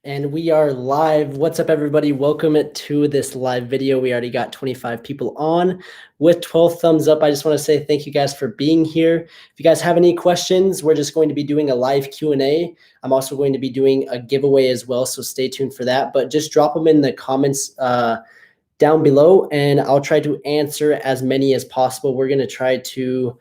And we are live. What's up, everybody? Welcome to this live video. We already got 25 people on with 12 thumbs up. I just want to say thank you guys for being here. If you guys have any questions, we're just going to be doing a live Q&A. I'm also going to be doing a giveaway as well, so stay tuned for that. But just drop them in the comments down below, and I'll try to answer as many as possible. We're going to try to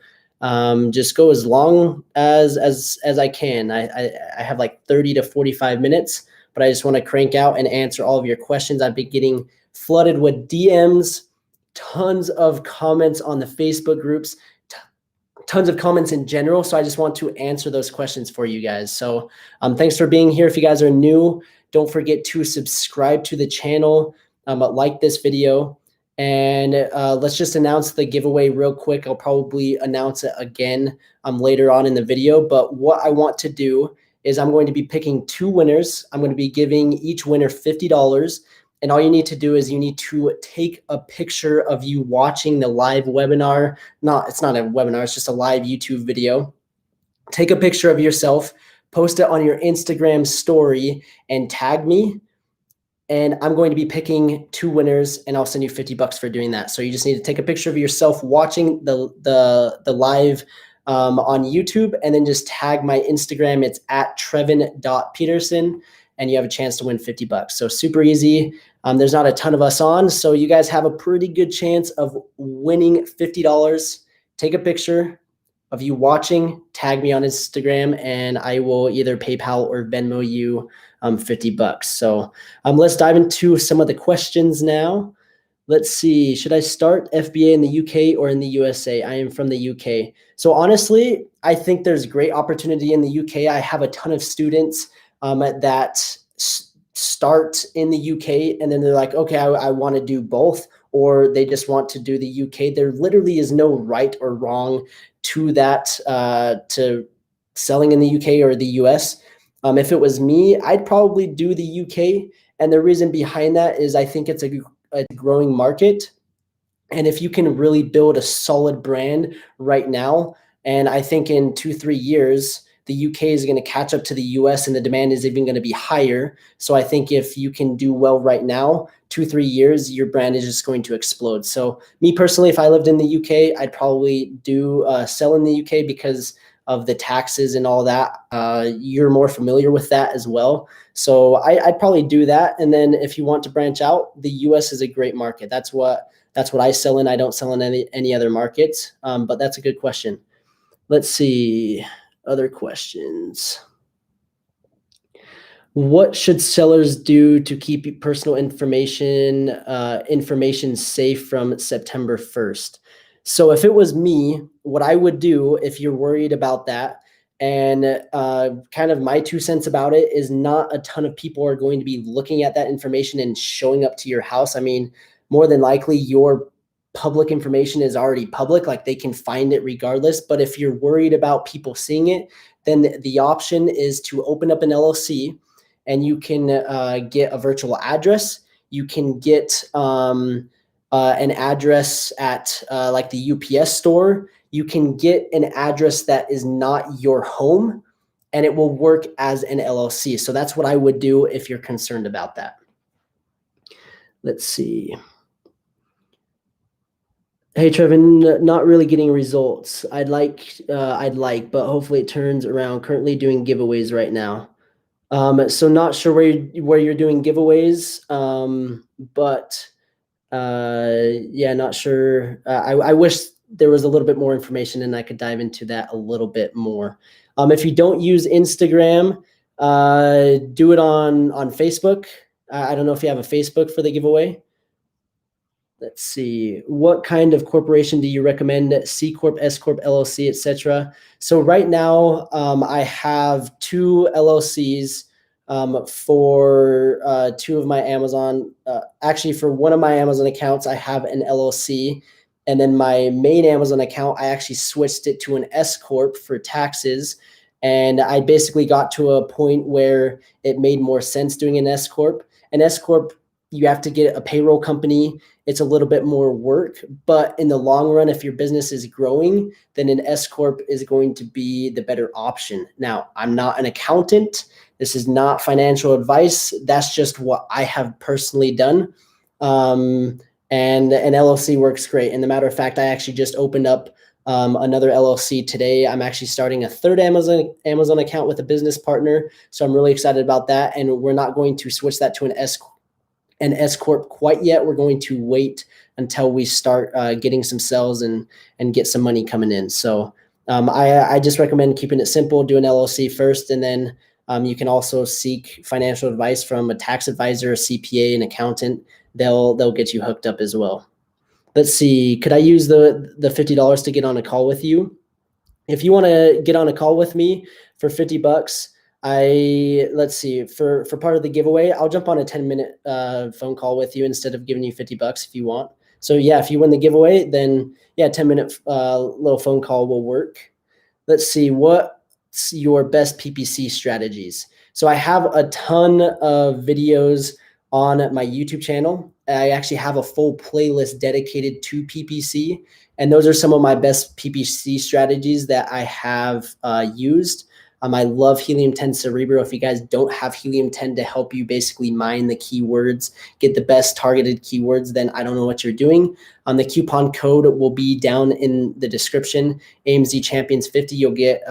just go as long as I can. I have like 30 to 45 minutes, but I just want to crank out and answer all of your questions. I've been getting flooded with DMs, tons of comments on the Facebook groups, tons of comments in general. So I just want to answer those questions for you guys. So thanks for being here. If you guys are new, don't forget to subscribe to the channel, like this video. And let's just announce the giveaway real quick. I'll probably announce it again later on in the video. But what I want to do is I'm going to be picking two winners. I'm going to be giving each winner $50. And all you need to do is you need to take a picture of you watching the live webinar. It's not a webinar, it's just a live YouTube video. Take a picture of yourself, post it on your Instagram story, and tag me. And I'm going to be picking two winners, and I'll send you $50 for doing that. So you just need to take a picture of yourself watching the live on YouTube, and then just tag my Instagram. It's at trevin.peterson, and you have a chance to win $50. So super easy. There's not a ton of us on, so you guys have a pretty good chance of winning $50. Take a picture of you watching, tag me on Instagram, and I will either PayPal or Venmo you $50. So let's dive into some of the questions now. Let's see, should I start FBA in the UK or in the USA? I am from the UK. So honestly, I think there's great opportunity in the UK. I have a ton of students that start in the UK, and then they're like, okay, I want to do both, or they just want to do the UK. There literally is no right or wrong to that, to selling in the UK or the US. If it was me, I'd probably do the UK. And the reason behind that is I think it's a growing market. And if you can really build a solid brand right now, and I think in 2-3 years, the UK is going to catch up to the US, and the demand is even going to be higher. So I think if you can do well right now, 2-3 years, your brand is just going to explode. So me personally, if I lived in the UK, I'd probably do sell in the UK because of the taxes and all that. You're more familiar with that as well. So I'd probably do that. And then if you want to branch out, the US is a great market. That's what I sell in. I don't sell in any other markets, but that's a good question. Let's see. Other questions. What should sellers do to keep personal information safe from September 1st? So if it was me, what I would do if you're worried about that, and kind of my 2 cents about it, is not a ton of people are going to be looking at that information and showing up to your house. I mean, more than likely your public information is already public, like they can find it regardless. But if you're worried about people seeing it, then the option is to open up an LLC, and you can get a virtual address. You can get an address at like the UPS store. You can get an address that is not your home, and it will work as an LLC. So that's what I would do if you're concerned about that. Let's see. Hey, Trevin, not really getting results. I'd like, but hopefully it turns around. Currently doing giveaways right now. So not sure where you're doing giveaways, but yeah, not sure. I wish there was a little bit more information and I could dive into that a little bit more. If you don't use Instagram, do it on Facebook. I don't know if you have a Facebook for the giveaway. Let's see, what kind of corporation do you recommend? C Corp, S Corp, LLC, etc. So right now, I have 2 LLCs for 2 of my Amazon. Actually, for one of my Amazon accounts, I have an LLC, and then my main Amazon account, I actually switched it to an S Corp for taxes. And I basically got to a point where it made more sense doing an S Corp. An S Corp you have to get a payroll company. It's a little bit more work, but in the long run, if your business is growing, then an S Corp is going to be the better option. Now, I'm not an accountant. This is not financial advice. That's just what I have personally done. And an LLC works great. And the matter of fact, I actually just opened up another LLC today. I'm actually starting a third Amazon account with a business partner. So I'm really excited about that. And we're not going to switch that to an S Corp quite yet. We're going to wait until we start getting some sales and get some money coming in. So I just recommend keeping it simple, do an LLC first, and then you can also seek financial advice from a tax advisor, a CPA, an accountant. They'll get you hooked up as well. Let's see. Could I use the $50 to get on a call with you? If you want to get on a call with me for $50, let's see, for part of the giveaway, I'll jump on a 10-minute phone call with you instead of giving you $50 if you want. So yeah, if you win the giveaway, then yeah, 10-minute little phone call will work. Let's see, what's your best PPC strategies? So I have a ton of videos on my YouTube channel. I actually have a full playlist dedicated to PPC. And those are some of my best PPC strategies that I have used. I love Helium 10 Cerebro. If you guys don't have Helium 10 to help you basically mine the keywords, get the best targeted keywords, then I don't know what you're doing. The coupon code will be down in the description. AMZ Champions 50, you'll get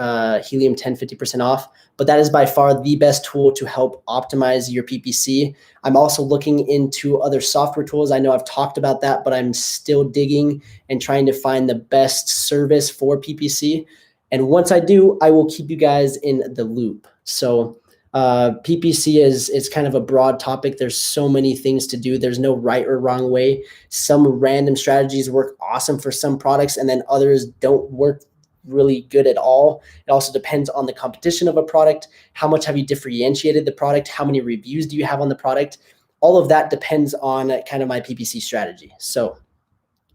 Helium 10 50% off. But that is by far the best tool to help optimize your PPC. I'm also looking into other software tools. I know I've talked about that, but I'm still digging and trying to find the best service for PPC. And once I do, I will keep you guys in the loop. So PPC is kind of a broad topic. There's so many things to do. There's no right or wrong way. Some random strategies work awesome for some products, and then others don't work really good at all. It also depends on the competition of a product. How much have you differentiated the product? How many reviews do you have on the product? All of that depends on kind of my PPC strategy. So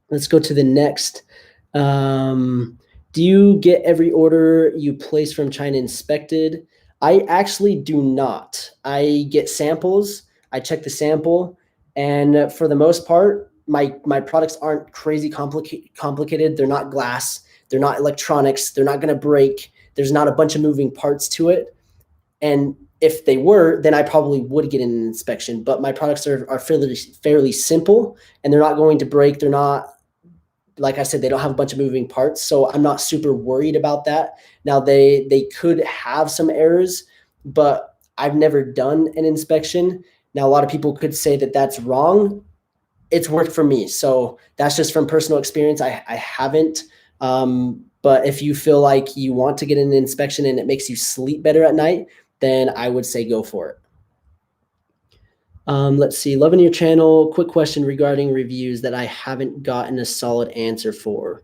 let's go to the next. Do you get every order you place from China inspected? I actually do not. I get samples. I check the sample. And for the most part, my products aren't crazy complicated. They're not glass. They're not electronics. They're not going to break. There's not a bunch of moving parts to it. And if they were, then I probably would get an inspection. But my products are fairly simple, and they're not going to break. They're not, like I said, they don't have a bunch of moving parts. So I'm not super worried about that. Now, they could have some errors, but I've never done an inspection. Now, a lot of people could say that that's wrong. It's worked for me. So that's just from personal experience. I haven't. But if you feel like you want to get an inspection and it makes you sleep better at night, then I would say go for it. Let's see, loving your channel. Quick question regarding reviews that I haven't gotten a solid answer for.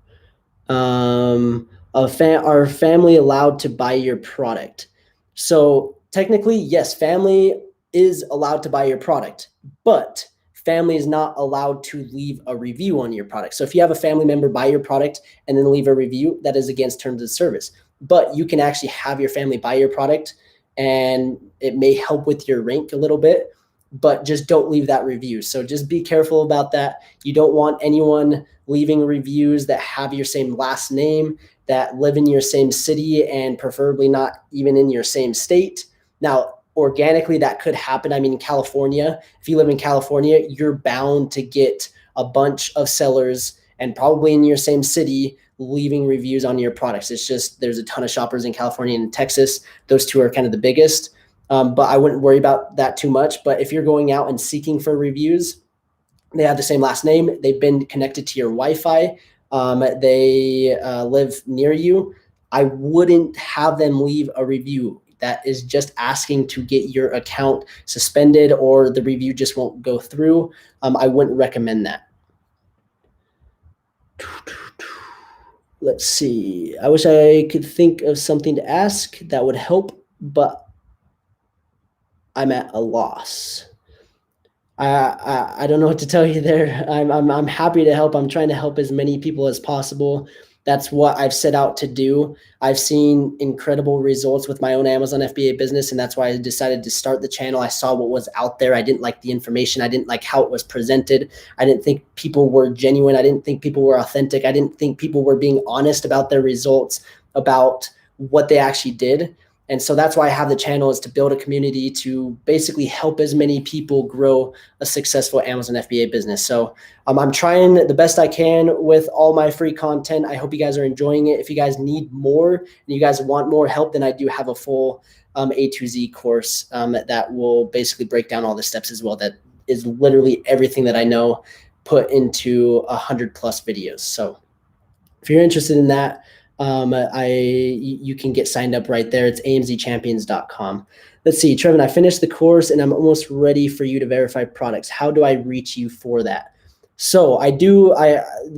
Are family allowed to buy your product? So technically, yes, family is allowed to buy your product, but family is not allowed to leave a review on your product. So if you have a family member buy your product and then leave a review, that is against terms of service. But you can actually have your family buy your product, and it may help with your rank a little bit, but just don't leave that review. So just be careful about that. You don't want anyone leaving reviews that have your same last name, that live in your same city, and preferably not even in your same state. Now, organically, that could happen. I mean, in California, if you live in California, you're bound to get a bunch of sellers, and probably in your same city, leaving reviews on your products. It's just, there's a ton of shoppers in California and Texas. Those two are kind of the biggest. But I wouldn't worry about that too much. But if you're going out and seeking for reviews, they have the same last name, they've been connected to your Wi-Fi, they live near you, I wouldn't have them leave a review. That is just asking to get your account suspended, or the review just won't go through. I wouldn't recommend that. Let's see. I wish I could think of something to ask that would help, but I'm at a loss. I don't know what to tell you there. I'm happy to help. I'm trying to help as many people as possible. That's what I've set out to do. I've seen incredible results with my own Amazon FBA business, and that's why I decided to start the channel. I saw what was out there. I didn't like the information. I didn't like how it was presented. I didn't think people were genuine. I didn't think people were authentic. I didn't think people were being honest about their results, about what they actually did. And so that's why I have the channel, is to build a community to basically help as many people grow a successful Amazon FBA business. So I'm trying the best I can with all my free content. I hope you guys are enjoying it. If you guys need more and you guys want more help, then I do have a full A to Z course that will basically break down all the steps as well. That is literally everything that I know put into 100+ videos. So if you're interested in that, you can get signed up right there. It's amzchampions.com. Let's see, Trevin, I finished the course and I'm almost ready for you to verify products. How do I reach you for that? So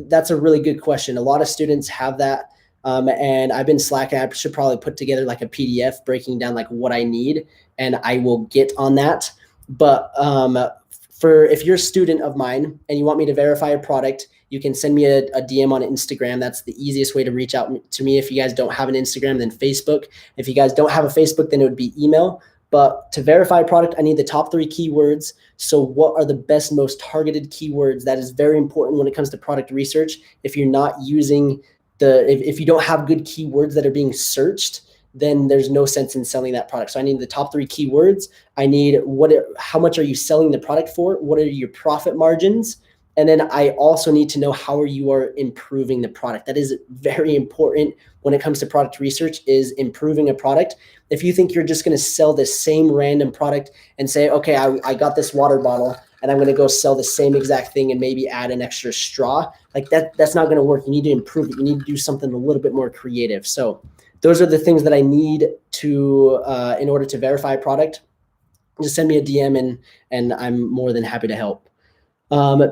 that's a really good question. A lot of students have that. And I've been slacking. I should probably put together like a PDF breaking down like what I need, and I will get on that. But if you're a student of mine and you want me to verify a product, you can send me a DM on Instagram. That's the easiest way to reach out to me. If you guys don't have an Instagram, then Facebook. If you guys don't have a Facebook, then it would be email. But to verify a product, I need the top 3 keywords. So what are the best, most targeted keywords? That is very important when it comes to product research. If you're not using if you don't have good keywords that are being searched, then there's no sense in selling that product. So I need the top 3 keywords. I need how much are you selling the product for? What are your profit margins? And then I also need to know how you are improving the product. That is very important when it comes to product research, is improving a product. If you think you're just going to sell the same random product and say, okay, I got this water bottle and I'm going to go sell the same exact thing and maybe add an extra straw, like that's not going to work. You need to improve it. You need to do something a little bit more creative. So those are the things that I need to in order to verify a product. Just send me a DM and I'm more than happy to help.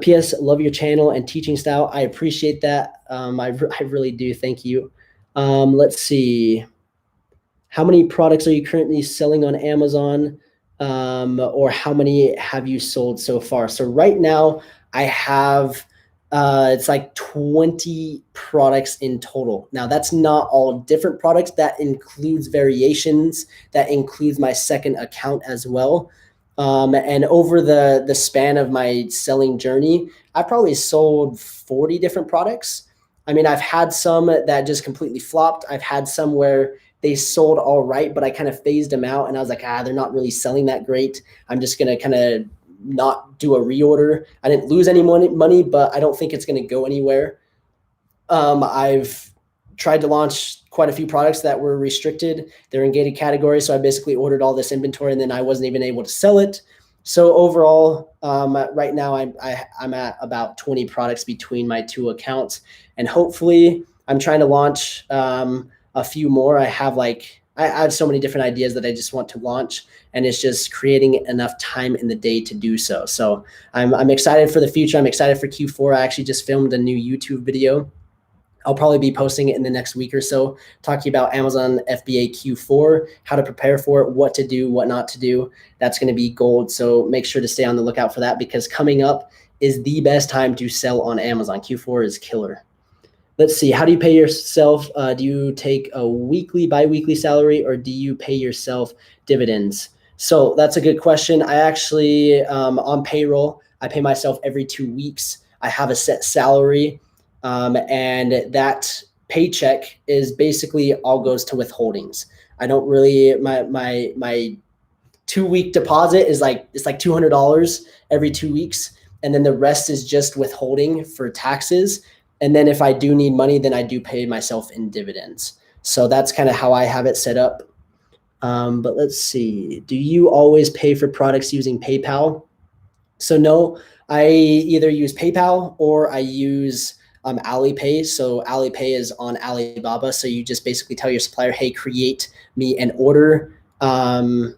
P.S. Love your channel and teaching style. I appreciate that. I really do. Thank you. Let's see. How many products are you currently selling on Amazon? Or how many have you sold so far? So right now I have, it's like 20 products in total. Now that's not all different products. That includes variations. That includes my second account as well. And over the span of my selling journey, I probably sold 40 different products. I mean, I've had some that just completely flopped. I've had some where they sold all right, but I kind of phased them out and I was like, they're not really selling that great. I'm just going to kind of not do a reorder. I didn't lose any money, but I don't think it's going to go anywhere. I've tried to launch quite a few products that were restricted. They're in gated categories. So I basically ordered all this inventory and then I wasn't even able to sell it. So overall, right now I'm at about 20 products between my 2 accounts. And hopefully I'm trying to launch a few more. I have so many different ideas that I just want to launch, and it's just creating enough time in the day to do so. So I'm excited for the future. I'm excited for Q4. I actually just filmed a new YouTube video. I'll probably be posting it in the next week or so, talking about Amazon FBA Q4, how to prepare for it, what to do, what not to do. That's going to be gold. So make sure to stay on the lookout for that, because coming up is the best time to sell on Amazon. Q4 is killer. Let's see. How do you pay yourself? Do you take a weekly, bi-weekly salary, or do you pay yourself dividends? So that's a good question. I actually, on payroll, I pay myself every 2 weeks. I have a set salary. And that paycheck is basically all goes to withholdings. I don't really, my 2-week deposit is it's like $200 every 2 weeks. And then the rest is just withholding for taxes. And then if I do need money, then I do pay myself in dividends. So that's kind of how I have it set up. But let's see. Do you always pay for products using PayPal? So no, I either use PayPal or I use Alipay. So Alipay is on Alibaba. So you just basically tell your supplier, hey, create me an order. And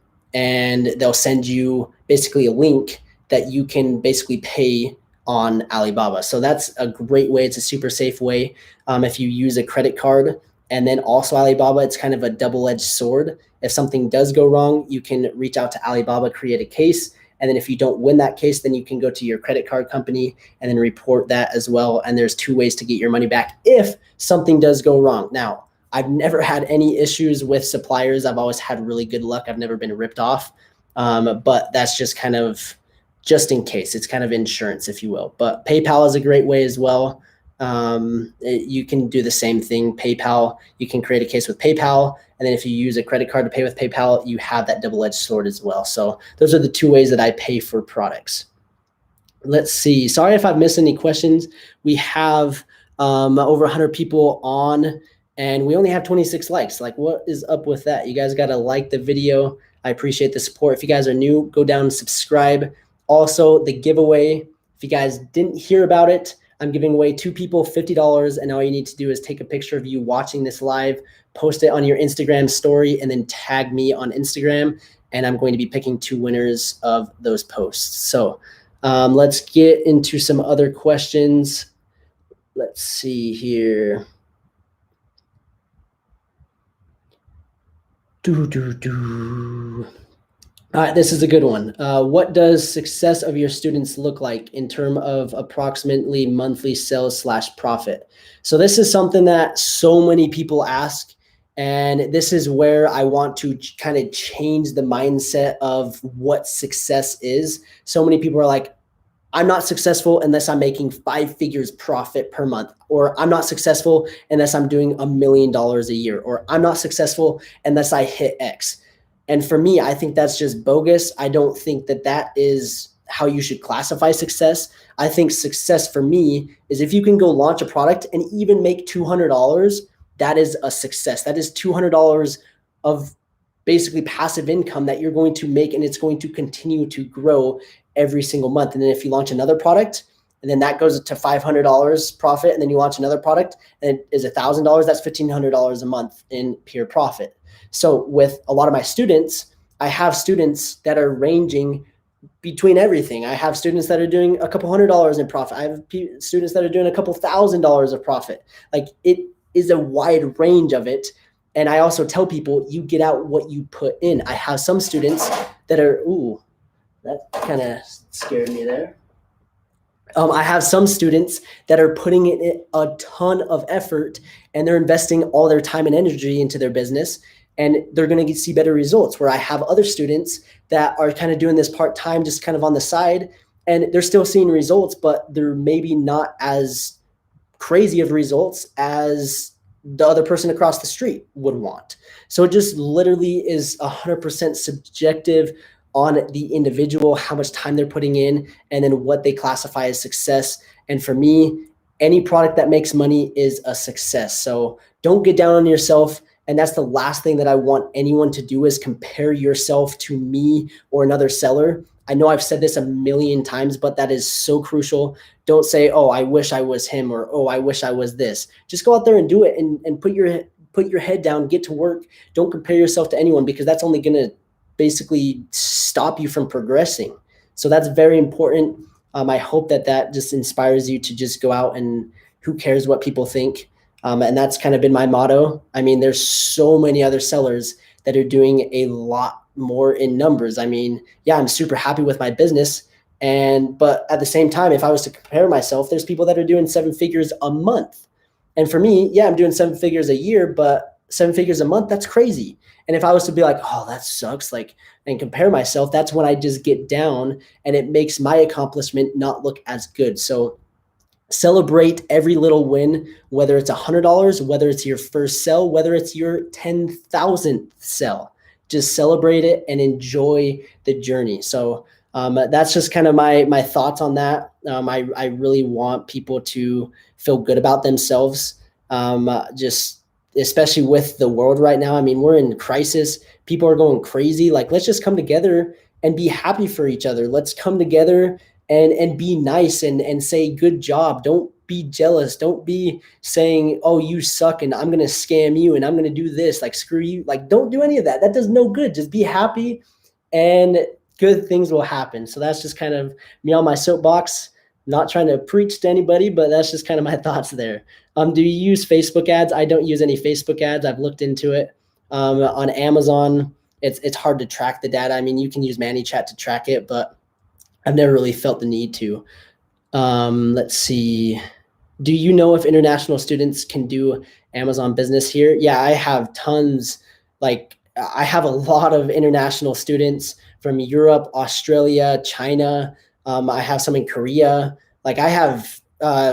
they'll send you basically a link that you can basically pay on Alibaba. So that's a great way. It's a super safe way. If you use a credit card and then also Alibaba, it's kind of a double-edged sword. If something does go wrong, you can reach out to Alibaba, create a case, And then if you don't win that case, then you can go to your credit card company and then report that as well. And there's 2 ways to get your money back if something does go wrong. Now, I've never had any issues with suppliers. I've always had really good luck. I've never been ripped off. But that's just kind of just in case. It's kind of insurance, if you will. But PayPal is a great way as well. You can do the same thing. PayPal, you can create a case with PayPal. And then if you use a credit card to pay with PayPal, you have that double-edged sword as well. So those are the 2 ways that I pay for products. Let's see. Sorry if I've missed any questions. We have over 100 people on, and we only have 26 likes. Like, what is up with that? You guys got to like the video. I appreciate the support. If you guys are new, go down and subscribe. Also, the giveaway, if you guys didn't hear about it, I'm giving away 2 people $50, and all you need to do is take a picture of you watching this live, post it on your Instagram story, and then tag me on Instagram, and I'm going to be picking 2 winners of those posts. So let's get into some other questions. Let's see here. All right, this is a good one. What does success of your students look like in terms of approximately monthly sales / profit? So this is something that so many people ask, and this is where I want to kind of change the mindset of what success is. So many people are like, I'm not successful unless I'm making 5 figures profit per month, or I'm not successful unless I'm doing $1 million a year, or I'm not successful unless I hit X. And for me, I think that's just bogus. I don't think that that is how you should classify success. I think success for me is if you can go launch a product and even make $200, that is a success. That is $200 of basically passive income that you're going to make, and it's going to continue to grow every single month. And then if you launch another product, and then that goes to $500 profit, and then you launch another product and it is $1,000, that's $1,500 a month in pure profit. So with a lot of my students, I have students that are ranging between everything. I have students that are doing a couple $100 in profit. I have students that are doing a couple $1,000s of profit. Like, it is a wide range of it. And I also tell people, you get out what you put in. I have some students that are, ooh, that kind of scared me there. I have some students that are putting in a ton of effort, and they're investing all their time and energy into their business, and they're going to see better results. Where I have other students that are kind of doing this part-time, just kind of on the side, and they're still seeing results, but they're maybe not as crazy of results as the other person across the street would want. So it just literally is 100% subjective on the individual, how much time they're putting in, and then what they classify as success. And for me, any product that makes money is a success. So don't get down on yourself. And that's the last thing that I want anyone to do, is compare yourself to me or another seller. I know I've said this a million times, but that is so crucial. Don't say, oh, I wish I was him, or, oh, I wish I was this. Just go out there and do it, and put your head down, get to work. Don't compare yourself to anyone, because that's only going to basically stop you from progressing. So that's very important. I hope that just inspires you to just go out, and who cares what people think. And that's kind of been my motto. I mean, there's so many other sellers that are doing a lot more in numbers. I mean, yeah, I'm super happy with my business. But at the same time, if I was to compare myself, there's people that are doing 7 figures a month. And for me, yeah, I'm doing 7 figures a year, but 7 figures a month, that's crazy. And if I was to be like, oh, that sucks, like, and compare myself, that's when I just get down, and it makes my accomplishment not look as good. So celebrate every little win, whether it's $100, whether it's your first sell, whether it's your 10,000th sell. Just celebrate it and enjoy the journey. So that's just kind of my thoughts on that. I really want people to feel good about themselves, just especially with the world right now. I mean, we're in crisis. People are going crazy. Like, let's just come together and be happy for each other. Let's come together and be nice and say good job. Don't be jealous. Don't be saying, oh, you suck and I'm going to scam you and I'm going to do this. Like, screw you. Like, don't do any of that. That does no good. Just be happy and good things will happen. So that's just kind of me on my soapbox. Not trying to preach to anybody, but that's just kind of my thoughts there. Do you use Facebook ads? I don't use any Facebook ads. I've looked into it. On Amazon, it's hard to track the data. I mean, you can use ManyChat to track it, but I've never really felt the need to. Let's see. Do you know if international students can do Amazon business here? Yeah, I have tons. Like, I have a lot of international students from Europe, Australia, China. I have some in Korea. Like, I have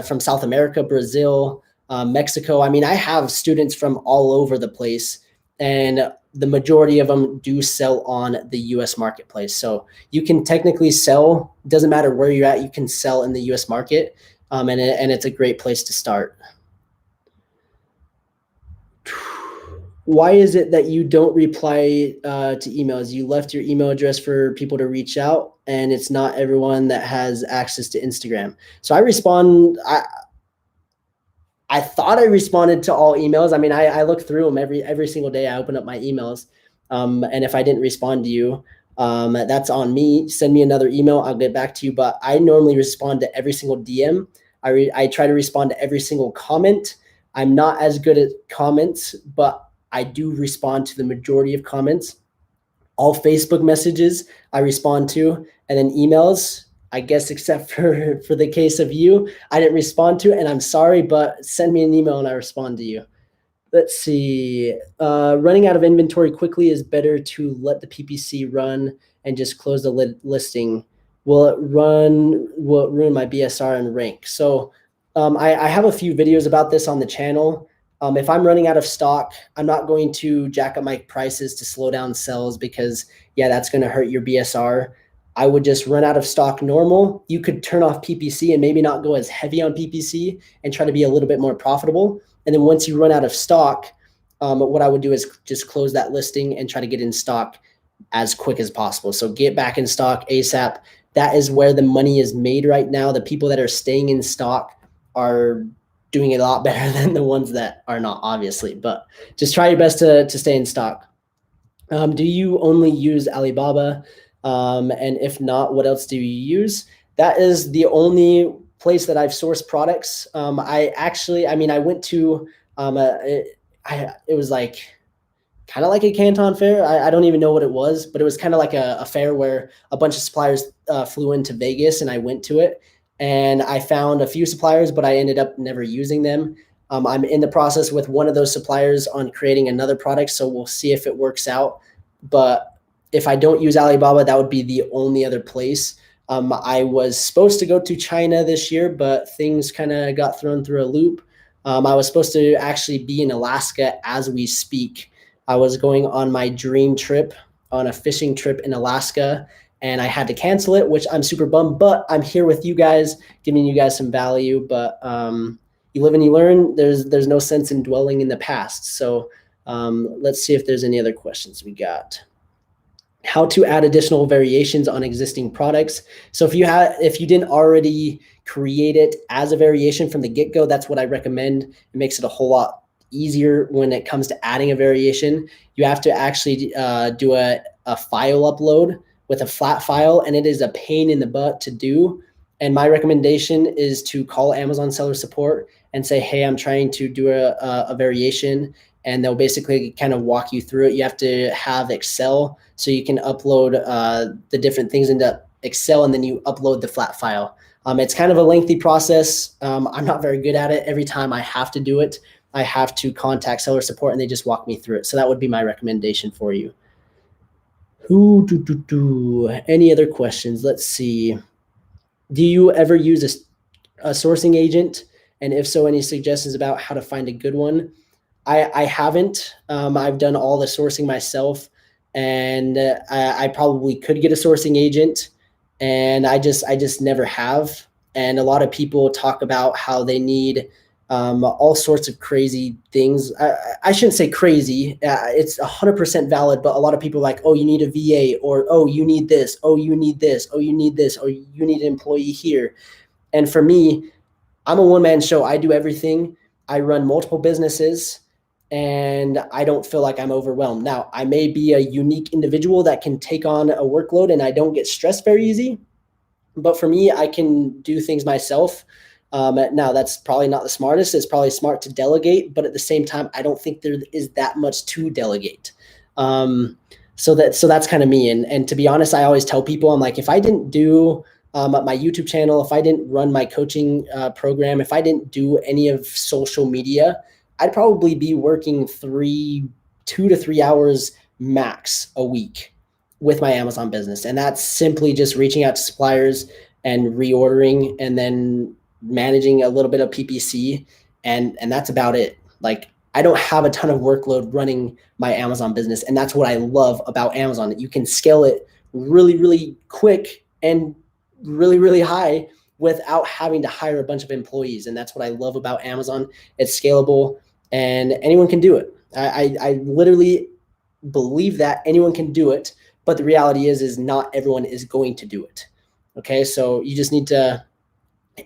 from South America, Brazil, Mexico. I mean, I have students from all over the place, and the majority of them do sell on the US marketplace. So you can technically sell, doesn't matter where you're at, you can sell in the US market. And it's a great place to start. Why is it that you don't reply to emails? You left your email address for people to reach out, and it's not everyone that has access to Instagram. So I respond. I thought I responded to all emails. I mean, I look through them every single day. I open up my emails, and if I didn't respond to you, that's on me. Send me another email. I'll get back to you. But I normally respond to every single DM. I try to respond to every single comment. I'm not as good at comments, but I do respond to the majority of comments. All Facebook messages I respond to, and then emails, I guess, except for the case of you, I didn't respond to, and I'm sorry, but send me an email and I respond to you. Let's see. Running out of inventory quickly is better to let the PPC run and just close the listing. Will it ruin my BSR and rank? So I have a few videos about this on the channel. If I'm running out of stock, I'm not going to jack up my prices to slow down sales because, yeah, that's going to hurt your BSR. I would just run out of stock normal. You could turn off PPC and maybe not go as heavy on PPC and try to be a little bit more profitable. And then once you run out of stock, what I would do is just close that listing and try to get in stock as quick as possible. So get back in stock ASAP. That is where the money is made right now. The people that are staying in stock are doing a lot better than the ones that are not, obviously, but just try your best to stay in stock. Do you only use Alibaba? And if not, what else do you use? That is the only place that I've sourced products. I went to, it was like kind of like a Canton fair. I don't even know what it was, but it was kind of like a fair where a bunch of suppliers flew into Vegas, and I went to it. And I found a few suppliers, but I ended up never using them. I'm in the process with one of those suppliers on creating another product, so we'll see if it works out. But if I don't use Alibaba, that would be the only other place. I was supposed to go to China this year, but things kind of got thrown through a loop. I was supposed to actually be in Alaska as we speak. I was going on my dream trip, on a fishing trip in Alaska, and I had to cancel it, which I'm super bummed, but I'm here with you guys, giving you guys some value. But you live and you learn. There's no sense in dwelling in the past. So let's see if there's any other questions we got. How to add additional variations on existing products. So if you didn't already create it as a variation from the get-go, that's what I recommend. It makes it a whole lot easier when it comes to adding a variation. You have to actually do a file upload with a flat file, and it is a pain in the butt to do. And my recommendation is to call Amazon seller support and say, hey, I'm trying to do a variation, and they'll basically kind of walk you through it. You have to have Excel so you can upload the different things into Excel, and then you upload the flat file. It's kind of a lengthy process. I'm not very good at it. Every time I have to do it, I have to contact seller support, and they just walk me through it. So that would be my recommendation for you. Any other questions? Let's see. Do you ever use a sourcing agent? And if so, any suggestions about how to find a good one? I haven't. I've done all the sourcing myself, and I probably could get a sourcing agent, and I just never have. And a lot of people talk about how they need all sorts of crazy things. I shouldn't say crazy. It's 100% valid, but a lot of people are like, oh, you need a VA, or oh, you need this, oh, you need this, oh, you need this, or you need an employee here. And for me, I'm a one-man show. I do everything. I run multiple businesses, and I don't feel like I'm overwhelmed. Now, I may be a unique individual that can take on a workload, and I don't get stressed very easy. But for me, I can do things myself. Now, that's probably not the smartest. It's probably smart to delegate, but at the same time, I don't think there is that much to delegate. So that's kind of me. And to be honest, I always tell people, I'm like, if I didn't do my YouTube channel, if I didn't run my coaching program, if I didn't do any of social media, I'd probably be working 2 to 3 hours max a week with my Amazon business. And that's simply just reaching out to suppliers and reordering and then managing a little bit of PPC. And that's about it. Like, I don't have a ton of workload running my Amazon business. And that's what I love about Amazon, that you can scale it really, really quick and really, really high without having to hire a bunch of employees. And that's what I love about Amazon. It's scalable and anyone can do it. I literally believe that anyone can do it, but the reality is not everyone is going to do it. Okay, so you just need to,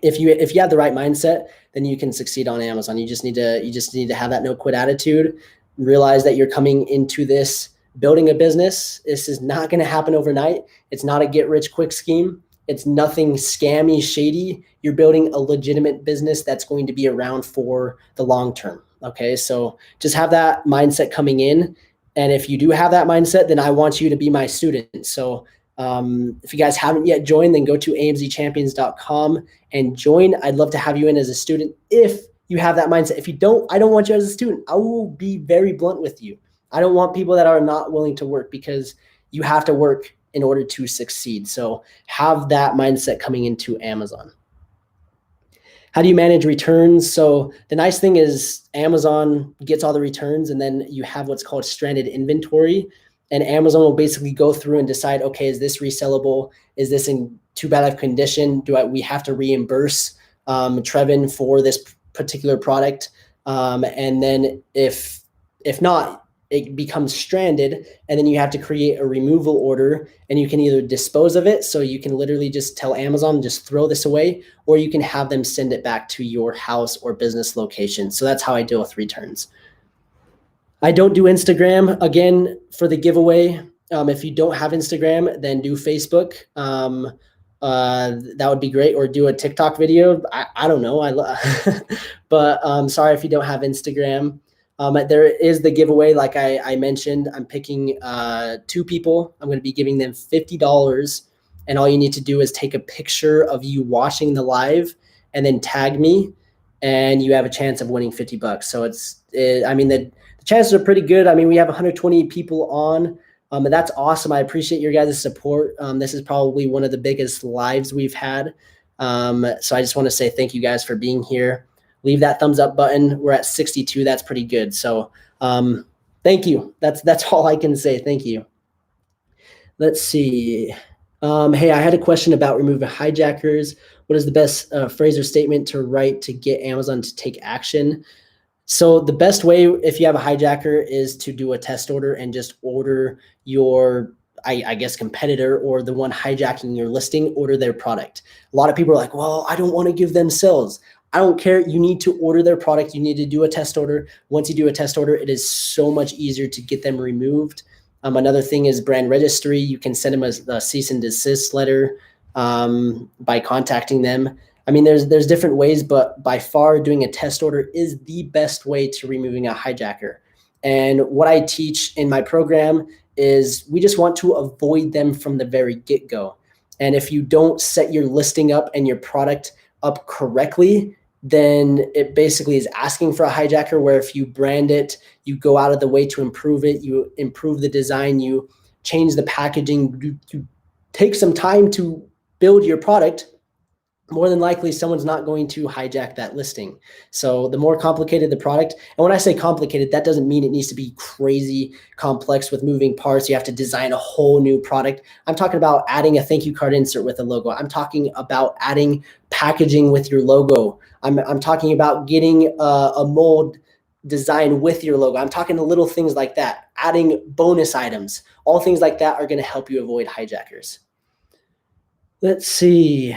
if you have the right mindset, then you can succeed on Amazon. You just need to have that no quit attitude. Realize that you're coming into this building a business. This is not going to happen overnight. It's not a get rich quick scheme. It's nothing scammy, shady. You're building a legitimate business that's going to be around for the long term. Okay, so just have that mindset coming in. And if you do have that mindset, then I want you to be my student. So if you guys haven't yet joined, then go to amzchampions.com and join. I'd love to have you in as a student if you have that mindset. If you don't, I don't want you as a student. I will be very blunt with you. I don't want people that are not willing to work, because you have to work in order to succeed. So have that mindset coming into Amazon. How do you manage returns? So the nice thing is Amazon gets all the returns, and then you have what's called stranded inventory. And Amazon will basically go through and decide, okay, is this resellable? Is this in too bad of condition? We have to reimburse Trevin for this particular product? And then if not, it becomes stranded, and then you have to create a removal order, and you can either dispose of it. So you can literally just tell Amazon, just throw this away, or you can have them send it back to your house or business location. So that's how I deal with returns. I don't do Instagram. Again, for the giveaway, if you don't have Instagram, then do Facebook. That would be great. Or do a TikTok video. I don't know. But sorry if you don't have Instagram. There is the giveaway. Like I mentioned, I'm picking 2 people. I'm going to be giving them $50. And all you need to do is take a picture of you watching the live and then tag me, and you have a chance of winning $50. So the chances are pretty good. I mean, we have 120 people on, and that's awesome. I appreciate your guys' support. This is probably one of the biggest lives we've had. So I just want to say thank you guys for being here. Leave that thumbs up button. We're at 62. That's pretty good. So thank you. That's all I can say. Thank you. Let's see. Hey, I had a question about removing hijackers. What is the best phrase or statement to write to get Amazon to take action? So the best way, if you have a hijacker, is to do a test order and just order your, I guess, competitor or the one hijacking your listing, order their product. A lot of people are like, well, I don't want to give them sales. I don't care. You need to order their product. You need to do a test order. Once you do a test order, it is so much easier to get them removed. Another thing is brand registry. You can send them a cease and desist letter by contacting them. I mean, there's different ways, but by far doing a test order is the best way to removing a hijacker. And what I teach in my program is we just want to avoid them from the very get-go. And if you don't set your listing up and your product up correctly, then it basically is asking for a hijacker, where if you brand it, you go out of the way to improve it, you improve the design, you change the packaging, you take some time to build your product, more than likely someone's not going to hijack that listing. So the more complicated the product, and when I say complicated, that doesn't mean it needs to be crazy complex with moving parts. You have to design a whole new product. I'm talking about adding a thank you card insert with a logo. I'm talking about adding packaging with your logo. I'm talking about getting a mold design with your logo. I'm talking to little things like that, adding bonus items. All things like that are going to help you avoid hijackers. Let's see.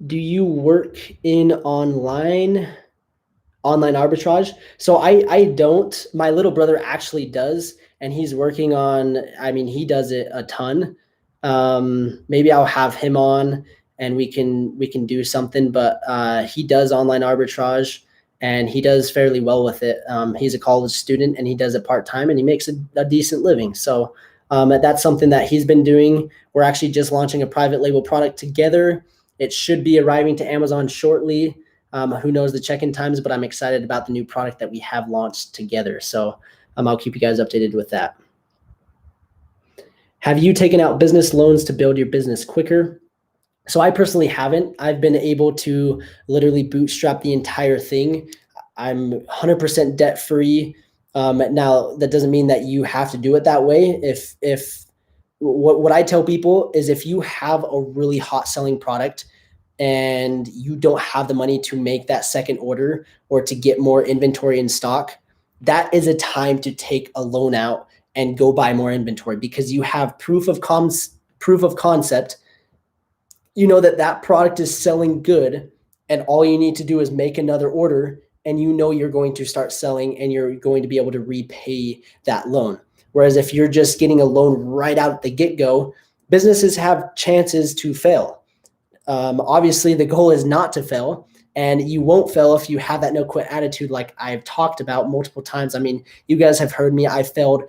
Do you work in online arbitrage? So I don't. My little brother actually does, and he's working on, I mean, he does it a ton. Maybe I'll have him on and we can do something, but he does online arbitrage and he does fairly well with it. He's a college student and he does it part-time and he makes a decent living. So That's something that he's been doing. We're actually just launching a private label product together. It should be arriving to Amazon shortly. Who knows the check-in times, but I'm excited about the new product that we have launched together. So I'll keep you guys updated with that. Have you taken out business loans to build your business quicker? So I personally haven't. I've been able to literally bootstrap the entire thing. I'm 100% debt free. Now that doesn't mean that you have to do it that way. If what I tell people is, if you have a really hot selling product and you don't have the money to make that second order or to get more inventory in stock, that is a time to take a loan out and go buy more inventory, because you have proof of concept. You know that that product is selling good, and all you need to do is make another order, and you know you're going to start selling and you're going to be able to repay that loan. Whereas if you're just getting a loan right out at the get-go, businesses have chances to fail. Obviously, the goal is not to fail, and you won't fail if you have that no quit attitude, like I've talked about multiple times. I mean, you guys have heard me. I failed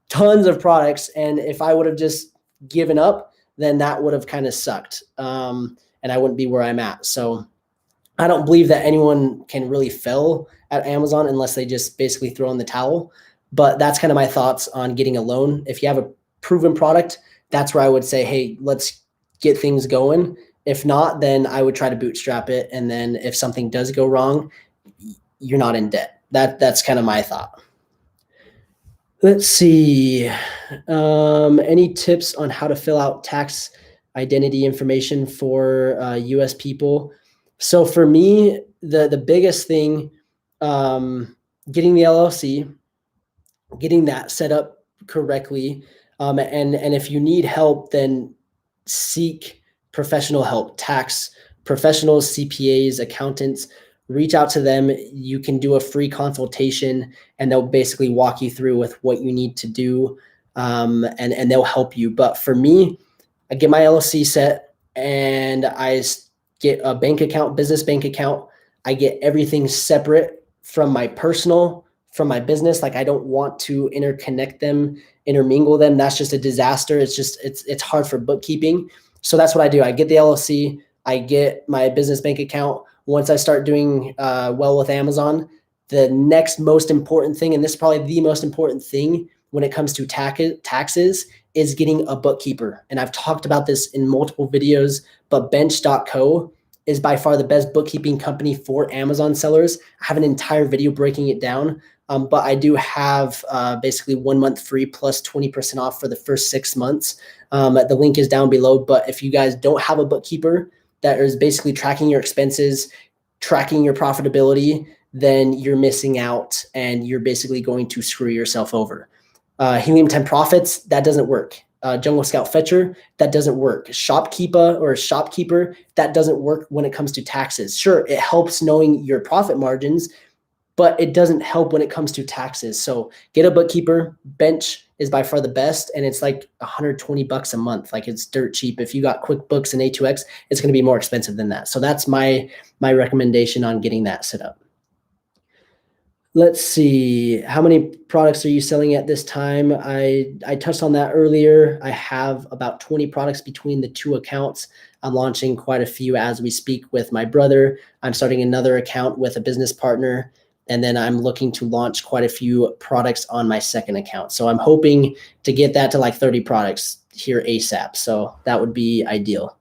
tons of products, and if I would have just given up, then that would have kind of sucked, and I wouldn't be where I'm at. So I don't believe that anyone can really fail at Amazon unless they just basically throw in the towel. But that's kind of my thoughts on getting a loan. If you have a proven product, that's where I would say, hey, let's get things going. If not, then I would try to bootstrap it. And then if something does go wrong, you're not in debt. That's kind of my thought. Let's see. Any tips on how to fill out tax identity information for US people? So for me, the biggest thing, getting the LLC, getting that set up correctly. And if you need help, then seek professional help, tax professionals, CPAs, accountants. Reach out to them. You can do a free consultation, and they'll basically walk you through with what you need to do, and they'll help you. But for me, I get my LLC set, and I get a bank account, business bank account. I get everything separate from my personal, from my business. Like, I don't want to interconnect them, intermingle them. That's just a disaster. It's hard for bookkeeping. So that's what I do. I get the LLC, I get my business bank account. Once I start doing well with Amazon, the next most important thing, and this is probably the most important thing when it comes to taxes, is getting a bookkeeper. And I've talked about this in multiple videos, but bench.co is by far the best bookkeeping company for Amazon sellers. I have an entire video breaking it down, but I do have basically 1 month free plus 20% off for the first 6 months. The link is down below, but if you guys don't have a bookkeeper that is basically tracking your expenses, tracking your profitability, then you're missing out, and you're basically going to screw yourself over. Helium 10 Profits, that doesn't work. Jungle Scout Fetcher, that doesn't work. Shopkeeper, that doesn't work when it comes to taxes. Sure, it helps knowing your profit margins, but it doesn't help when it comes to taxes. So get a bookkeeper. Bench is by far the best, and it's like $120 a month. Like, it's dirt cheap. If you got QuickBooks and A2X, it's going to be more expensive than that. So that's my recommendation on getting that set up. Let's see. How many products are you selling at this time? I touched on that earlier. I have about 20 products between the two accounts. I'm launching quite a few as we speak with my brother. I'm starting another account with a business partner. And then I'm looking to launch quite a few products on my second account. So I'm hoping to get that to like 30 products here ASAP. So that would be ideal.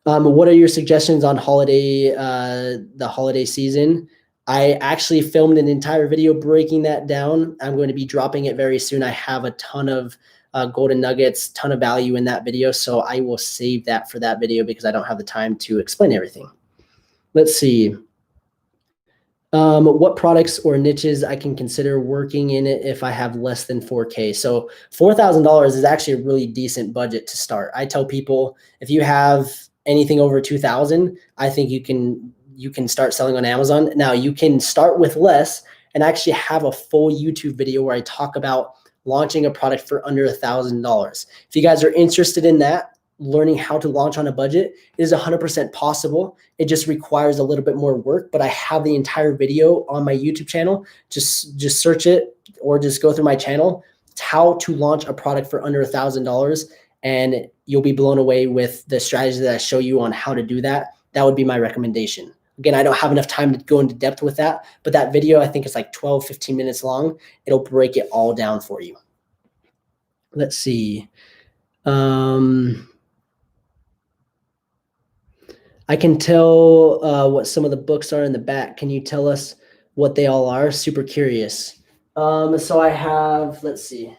What are your suggestions on the holiday season? I actually filmed an entire video breaking that down. I'm going to be dropping it very soon. I have a ton of golden nuggets, ton of value in that video. So I will save that for that video because I don't have the time to explain everything. Let's see. What products or niches I can consider working in it if I have less than 4K. So $4,000 is actually a really decent budget to start. I tell people, if you have anything over 2,000, I think you can start selling on Amazon. Now, you can start with less and actually have a full YouTube video where I talk about launching a product for under $1,000. If you guys are interested in that, learning how to launch on a budget is 100% possible. It just requires a little bit more work, but I have the entire video on my YouTube channel. Just search it or just go through my channel. It's how to launch a product for under $1,000, and you'll be blown away with the strategy that I show you on how to do that. That would be my recommendation. Again, I don't have enough time to go into depth with that, but that video, I think, is like 12, 15 minutes long. It'll break it all down for you. Let's see. I can tell what some of the books are in the back. Can you tell us what they all are? Super curious. So I have, let's see.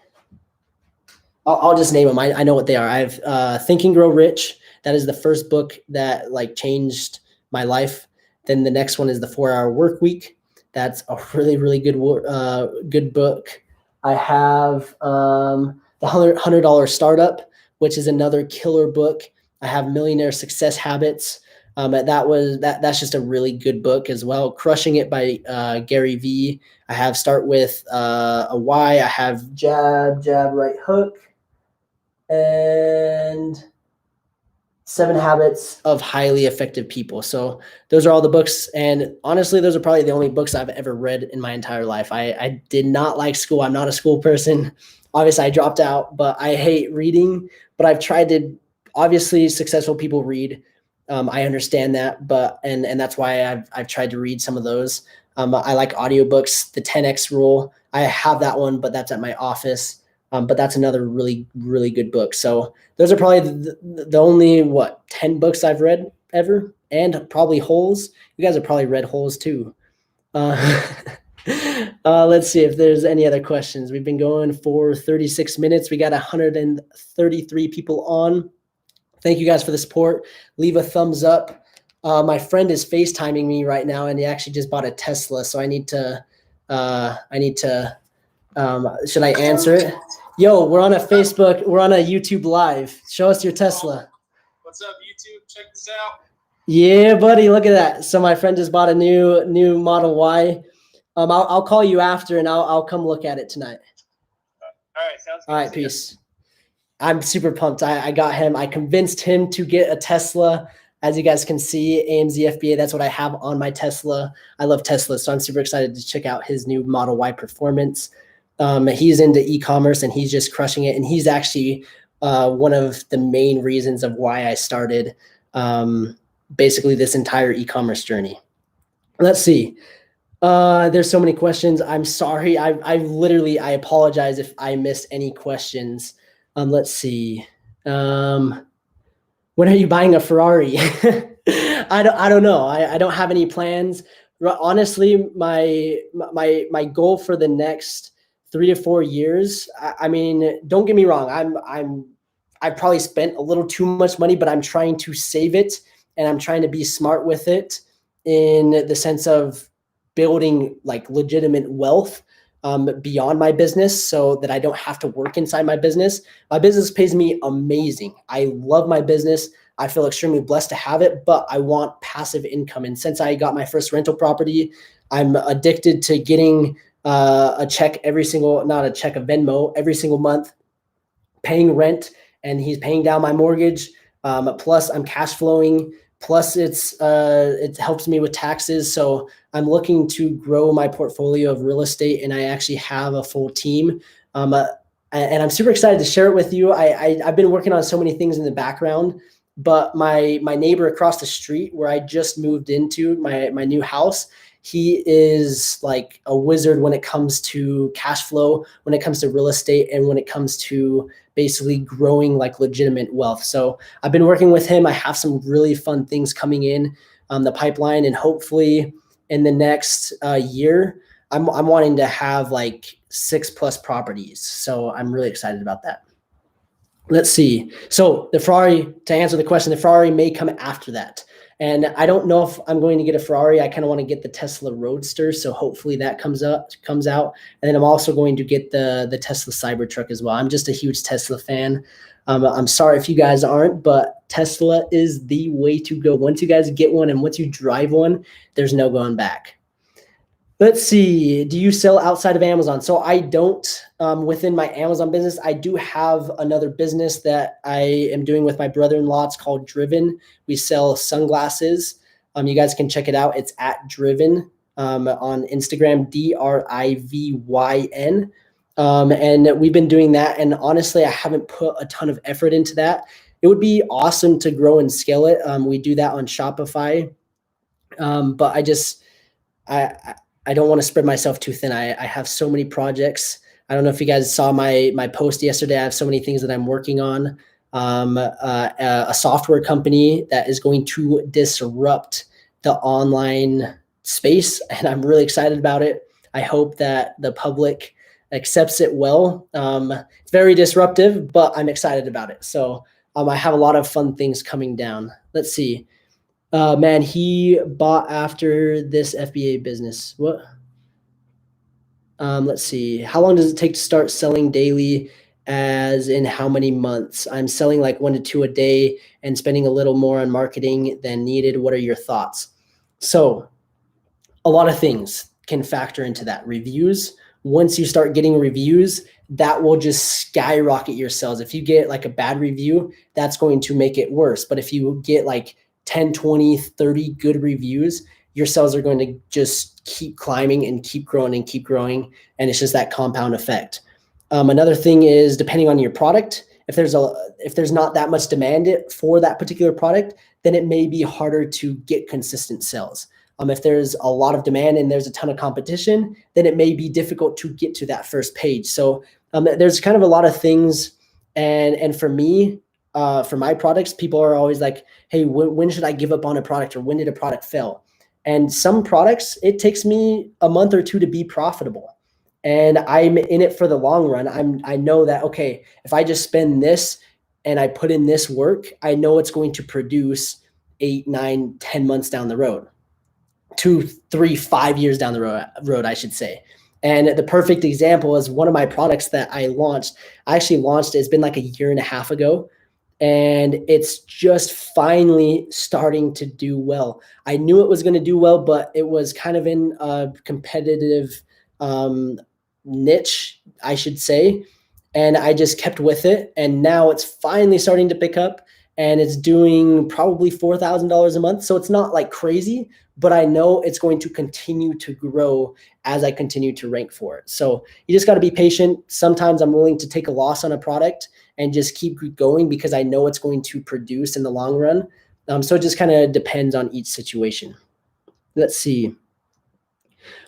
I'll just name them. I know what they are. I have Think and Grow Rich. That is the first book that like changed my life. Then the next one is The 4-Hour Work Week. That's a really, really good book. I have The $100 Startup, which is another killer book. I have Millionaire Success Habits. That's just a really good book as well. Crushing It by Gary Vee. I have Start with a Why. I have Jab, Right Hook, and 7 Habits of Highly Effective People. So those are all the books. And honestly, those are probably the only books I've ever read in my entire life. I did not like school. I'm not a school person. Obviously, I dropped out, but I hate reading. But I've tried to, obviously, successful people read. I understand that, but and that's why I've tried to read some of those. I like audiobooks, the 10X rule. I have that one, but that's at my office. But that's another really, really good book. So those are probably the only, 10 books I've read ever, and probably Holes. You guys have probably read Holes too. Let's see if there's any other questions. We've been going for 36 minutes. We got 133 people on. Thank you guys for the support. Leave a thumbs up. My friend is FaceTiming me right now, and he actually just bought a Tesla. So I need to, should I answer it? Yo, we're on a Facebook, we're on a YouTube live. Show us your Tesla. What's up, YouTube? Check this out. Yeah, buddy, look at that. So my friend just bought a new Model Y. I'll call you after, and I'll come look at it tonight. All right, sounds good. All right, peace. I'm super pumped. I got him. I convinced him to get a Tesla. As you guys can see, AMZ FBA, that's what I have on my Tesla. I love Tesla, so I'm super excited to check out his new Model Y performance. He's into e-commerce, and he's just crushing it. And he's actually one of the main reasons of why I started basically this entire e-commerce journey. Let's see. There's so many questions. I'm sorry. I apologize if I missed any questions. Let's see. When are you buying a Ferrari? I don't know. I don't have any plans. Honestly, my goal for the next 3 to 4 years. I mean, don't get me wrong. I probably spent a little too much money, but I'm trying to save it, and I'm trying to be smart with it in the sense of building like legitimate wealth beyond my business, so that I don't have to work inside my business. My business pays me amazing. I love my business. I feel extremely blessed to have it, but I want passive income. And since I got my first rental property, I'm addicted to getting a check a Venmo every single month, paying rent, and he's paying down my mortgage. Plus I'm cash flowing. Plus it helps me with taxes. So I'm looking to grow my portfolio of real estate, and I actually have a full team. And I'm super excited to share it with you. I've been working on so many things in the background, but my neighbor across the street where I just moved into my new house, he is like a wizard when it comes to cash flow, when it comes to real estate, and when it comes to basically growing like legitimate wealth. So I've been working with him. I have some really fun things coming in the pipeline, and hopefully in the next year, I'm wanting to have like 6+ properties. So I'm really excited about that. Let's see. So the Ferrari, to answer the question, the Ferrari may come after that. And I don't know if I'm going to get a Ferrari. I kind of want to get the Tesla Roadster. So hopefully that comes out. And then I'm also going to get the Tesla Cybertruck as well. I'm just a huge Tesla fan. I'm sorry if you guys aren't, but Tesla is the way to go. Once you guys get one and once you drive one, there's no going back. Let's see. Do you sell outside of Amazon? So I don't. Within my Amazon business, I do have another business that I am doing with my brother-in-law. It's called Driven. We sell sunglasses. You guys can check it out. It's at Driven on Instagram, DRIVYN. And we've been doing that. And honestly, I haven't put a ton of effort into that. It would be awesome to grow and scale it. We do that on Shopify. But I don't want to spread myself too thin. I have so many projects. I don't know if you guys saw my post yesterday. I have so many things that I'm working on. A software company that is going to disrupt the online space, and I'm really excited about it. I hope that the public accepts it well. It's very disruptive, but I'm excited about it. So I have a lot of fun things coming down. Let's see. Man, he bought after this FBA business. What? Let's see. How long does it take to start selling daily? As in how many months? I'm selling like 1 to 2 a day and spending a little more on marketing than needed. What are your thoughts? So a lot of things can factor into that. Reviews. Once you start getting reviews, that will just skyrocket your sales. If you get like a bad review, that's going to make it worse. But if you get like 10, 20, 30 good reviews, your sales are going to just keep climbing and keep growing and keep growing. And it's just that compound effect. Another thing is depending on your product, if there's not that much demand for that particular product, then it may be harder to get consistent sales. If there's a lot of demand and there's a ton of competition, then it may be difficult to get to that first page. So there's kind of a lot of things. And for me, for my products, people are always like, hey, when should I give up on a product, or when did a product fail? And some products, it takes me a month or two to be profitable. And I'm in it for the long run. I know that, okay, if I just spend this and I put in this work, I know it's going to produce 8, 9, 10 months down the road, 2, 3, 5 years down the road, I should say. And the perfect example is one of my products that I actually launched, it's been like a year and a half ago. And it's just finally starting to do well. I knew it was going to do well, but it was kind of in a competitive niche, I should say. And I just kept with it. And now it's finally starting to pick up, and it's doing probably $4,000 a month. So it's not like crazy, but I know it's going to continue to grow as I continue to rank for it. So you just got to be patient. Sometimes I'm willing to take a loss on a product and just keep going because I know it's going to produce in the long run. So it just kind of depends on each situation. Let's see.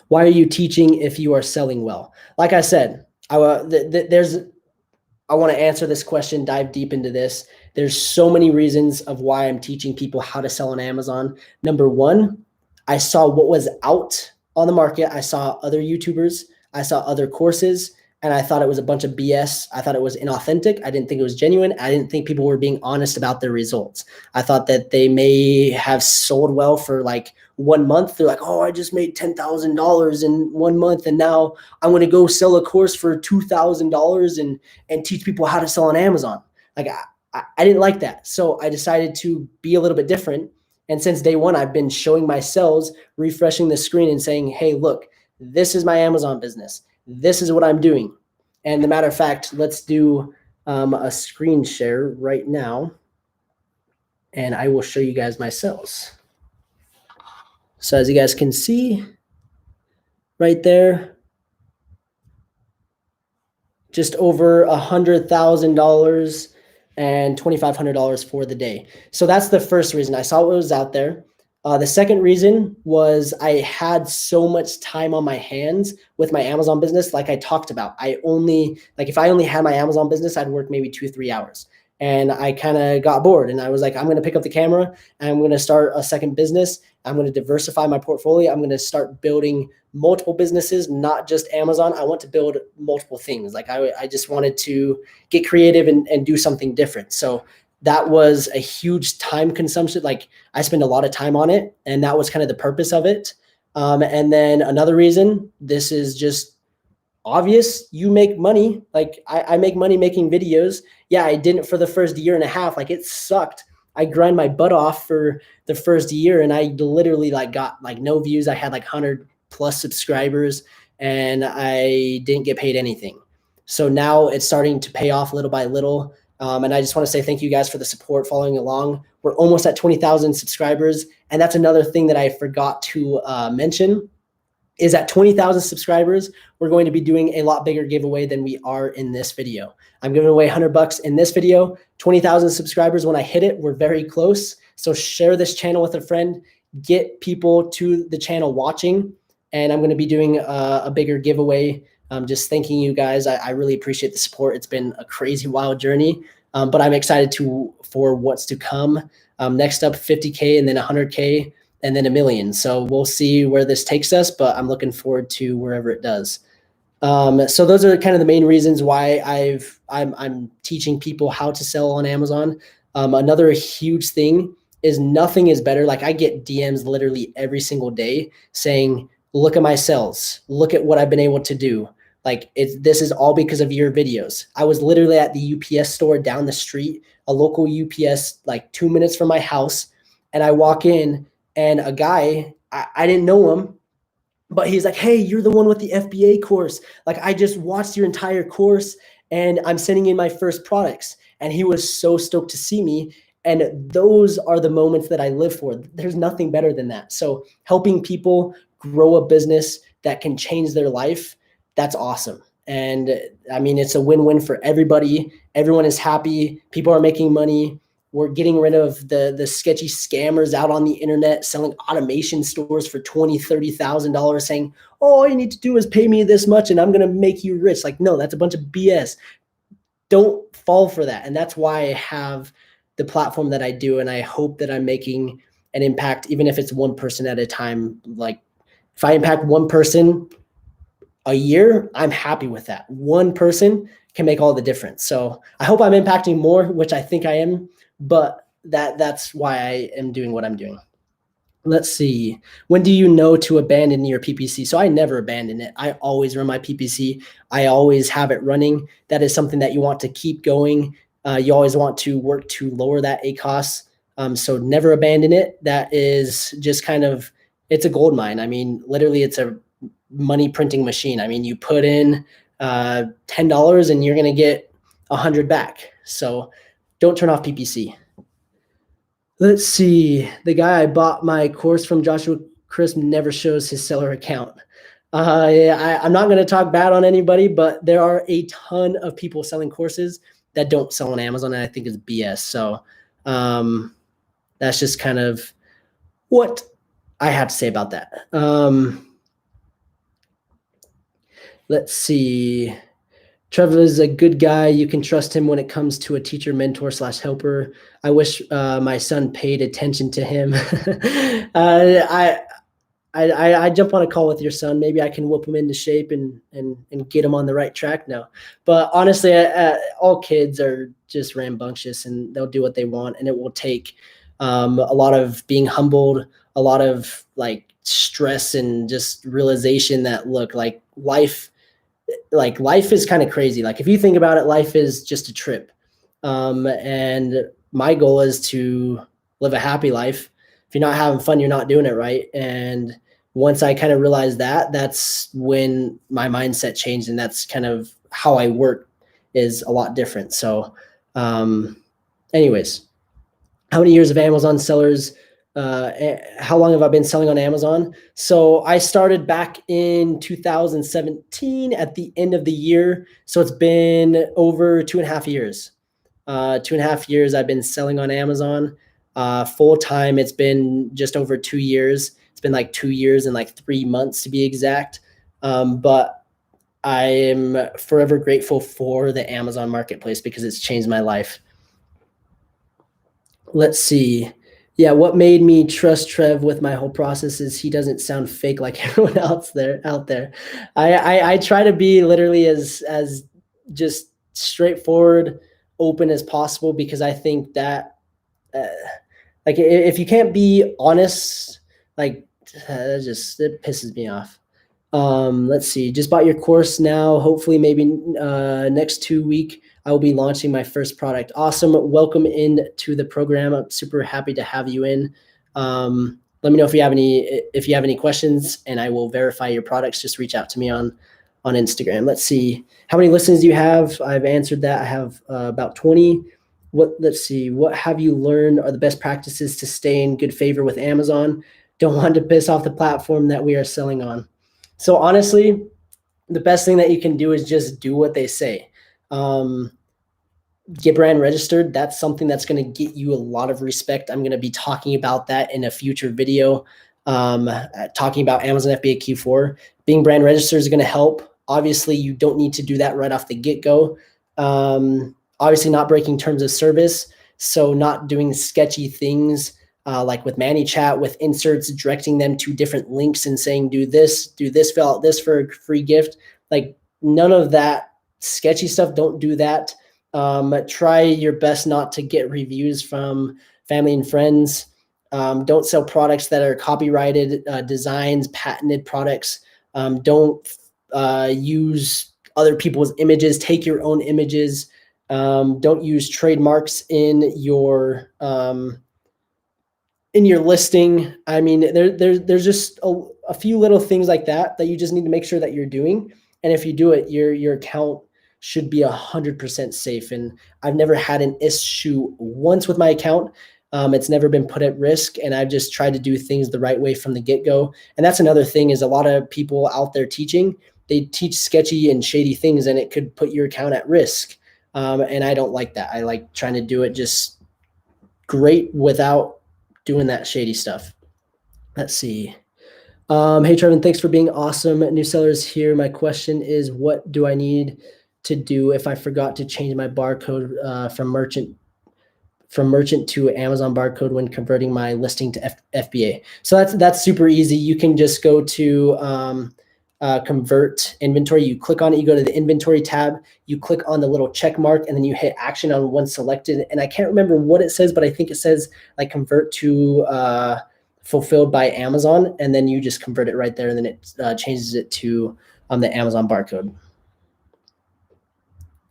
Why are you teaching if you are selling well? Like I said, I want to answer this question, dive deep into this. There's so many reasons of why I'm teaching people how to sell on Amazon. Number one, I saw what was out on the market. I saw other YouTubers. I saw other courses, and I thought it was a bunch of BS. I thought it was inauthentic. I didn't think it was genuine. I didn't think people were being honest about their results. I thought that they may have sold well for like 1 month. They're like, oh, I just made $10,000 in 1 month, and now I'm going to go sell a course for $2,000 and teach people how to sell on Amazon. Like I didn't like that. So I decided to be a little bit different. And since day one, I've been showing my sales, refreshing the screen and saying, hey, look, this is my Amazon business. This is what I'm doing. And the matter of fact, let's do a screen share right now, and I will show you guys my sales. So as you guys can see right there, just over $100,000 and $2,500 for the day. So that's the first reason. I saw what was out there. The second reason was I had so much time on my hands with my Amazon business. Like I talked about, if I only had my Amazon business, I'd work maybe 2-3 hours. And I kind of got bored, and I was like, I'm going to pick up the camera and I'm going to start a second business. I'm going to diversify my portfolio. I'm going to start building multiple businesses, not just Amazon. I want to build multiple things. Like I just wanted to get creative and do something different. So that was a huge time consumption. Like I spent a lot of time on it, and that was kind of the purpose of it. And then another reason, this is just obvious, you make money. Like I make money making videos. Yeah, I didn't for the first year and a half. Like it sucked. I grind my butt off for the first year, and I literally got no views. I had 100 plus subscribers, and I didn't get paid anything. So now it's starting to pay off little by little. And I just want to say thank you guys for the support following along. We're almost at 20,000 subscribers. And that's another thing that I forgot to mention is at 20,000 subscribers, we're going to be doing a lot bigger giveaway than we are in this video. I'm giving away $100 in this video, 20,000 subscribers. When I hit it, we're very close. So share this channel with a friend, get people to the channel watching, and I'm going to be doing a bigger giveaway. Just thanking you guys. I really appreciate the support. It's been a crazy wild journey, but I'm excited for what's to come. Next up, 50K and then 100K. And then 1 million. So we'll see where this takes us, but I'm looking forward to wherever it does. So those are kind of the main reasons why I'm teaching people how to sell on Amazon. Another huge thing is nothing is better. Like I get DMs literally every single day saying, look at my sales, look at what I've been able to do. Like this is all because of your videos. I was literally at the UPS store down the street, a local UPS, like 2 minutes from my house. And I walk in, and a guy, I didn't know him, but he's like, hey, you're the one with the FBA course. Like I just watched your entire course and I'm sending in my first products. And he was so stoked to see me. And those are the moments that I live for. There's nothing better than that. So helping people grow a business that can change their life, that's awesome. And I mean, it's a win-win for everybody. Everyone is happy. People are making money. We're getting rid of the sketchy scammers out on the internet selling automation stores for $20,000, $30,000 saying, oh, all you need to do is pay me this much and I'm going to make you rich. Like, no, that's a bunch of BS. Don't fall for that. And that's why I have the platform that I do. And I hope that I'm making an impact, even if it's one person at a time. Like if I impact one person a year, I'm happy with that. One person can make all the difference. So I hope I'm impacting more, which I think I am. But that's why I am doing what I'm doing. Let's see. When do you know to abandon your PPC? So I never abandon it. I always run my PPC. I always have it running. That is something that you want to keep going. You always want to work to lower that ACoS. So never abandon it. That is just kind of, it's a gold mine. I mean, literally it's a money printing machine. I mean, you put in $10 and you're going to get 100 back. So don't turn off PPC. Let's see. The guy I bought my course from, Joshua Crisp, never shows his seller account. I'm not going to talk bad on anybody, but there are a ton of people selling courses that don't sell on Amazon, and I think it's BS. So that's just kind of what I have to say about that. Let's see. Trevor is a good guy. You can trust him when it comes to a teacher, mentor / helper. I wish my son paid attention to him. I jump on a call with your son. Maybe I can whoop him into shape and get him on the right track now. But honestly, all kids are just rambunctious and they'll do what they want. And it will take a lot of being humbled, a lot of like stress and just realization that look, like life is kind of crazy. Like if you think about it, life is just a trip. And my goal is to live a happy life. If you're not having fun, you're not doing it right. And once I kind of realized that, that's when my mindset changed. And that's kind of how I work is a lot different. So anyways, how many years of Amazon sellers? How long have I been selling on Amazon? So I started back in 2017 at the end of the year. So it's been over 2.5 years. 2.5 years I've been selling on Amazon. Full time, it's been just over 2 years. It's been like 2 years and like 3 months to be exact. But I am forever grateful for the Amazon marketplace because it's changed my life. Let's see. Yeah, what made me trust Trev with my whole process is he doesn't sound fake like everyone else out there. I try to be literally as just straightforward, open as possible because I think that like if you can't be honest, like it pisses me off. Let's see. Just bought your course now. Hopefully, maybe next 2 weeks. I will be launching my first product. Awesome. Welcome into the program. I'm super happy to have you in. Let me know if you have any questions and I will verify your products. Just reach out to me on Instagram. Let's see. How many listens do you have? I've answered that. I have about 20. Let's see. What have you learned are the best practices to stay in good favor with Amazon? Don't want to piss off the platform that we are selling on. So honestly, the best thing that you can do is just do what they say. Get brand registered. That's something that's going to get you a lot of respect. I'm going to be talking about that in a future video, talking about Amazon FBA Q4. Being brand registered is going to help. Obviously, you don't need to do that right off the get-go. Obviously, not breaking terms of service, so not doing sketchy things like with ManyChat, with inserts, directing them to different links and saying, do this, fill out this for a free gift. Like none of that sketchy stuff. Don't do that. Try your best not to get reviews from family and friends. Don't sell products that are copyrighted designs, patented products. Don't use other people's images. Take your own images. Don't use trademarks in your listing. I mean, there's just a few little things like that you just need to make sure that you're doing. And if you do it, your account should be 100% safe. And I've never had an issue once with my account. It's never been put at risk, and I've just tried to do things the right way from the get-go. And that's another thing is a lot of people out there teaching, they teach sketchy and shady things, and it could put your account at risk. And I don't like that. I like trying to do it just great without doing that shady stuff. Let's see. Hey, Trevin, thanks for being awesome. New sellers here. My question is, what do I need to do if I forgot to change my barcode from merchant to Amazon barcode when converting my listing to FBA? So that's super easy. You can just go to convert inventory. You click on it, you go to the inventory tab, you click on the little check mark, and then you hit action on one selected. And I can't remember what it says, but I think it says like convert to fulfilled by Amazon, and then you just convert it right there, and then it changes it to the Amazon barcode.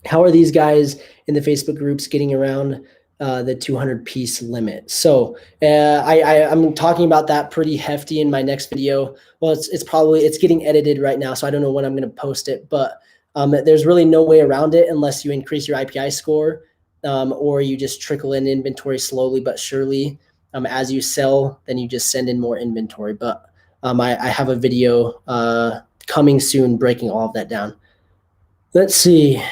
How are these guys in the Facebook groups getting around the 200 piece limit? So I'm talking about that pretty hefty in my next video. Well, it's getting edited right now, so I don't know when I'm going to post it, but there's really no way around it unless you increase your IPI score or you just trickle in inventory slowly but surely. As you sell, then you just send in more inventory. But I have a video coming soon breaking all of that down. Let's see.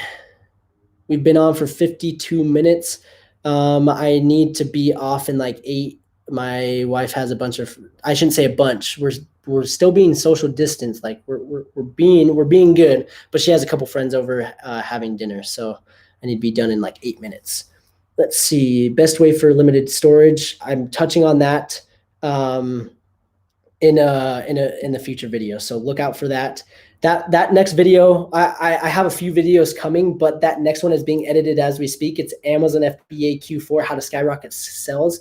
We've been on for 52 minutes. I need to be off in like 8. My wife has a bunch of, I shouldn't say a bunch. We're still being social distance. Like we're being good, but she has a couple friends over having dinner. So I need to be done in like 8 minutes. Let's see, best way for limited storage. I'm touching on that in the future video. So look out for that. That next video, I have a few videos coming, but that next one is being edited as we speak. It's Amazon FBA Q4, how to skyrocket sales.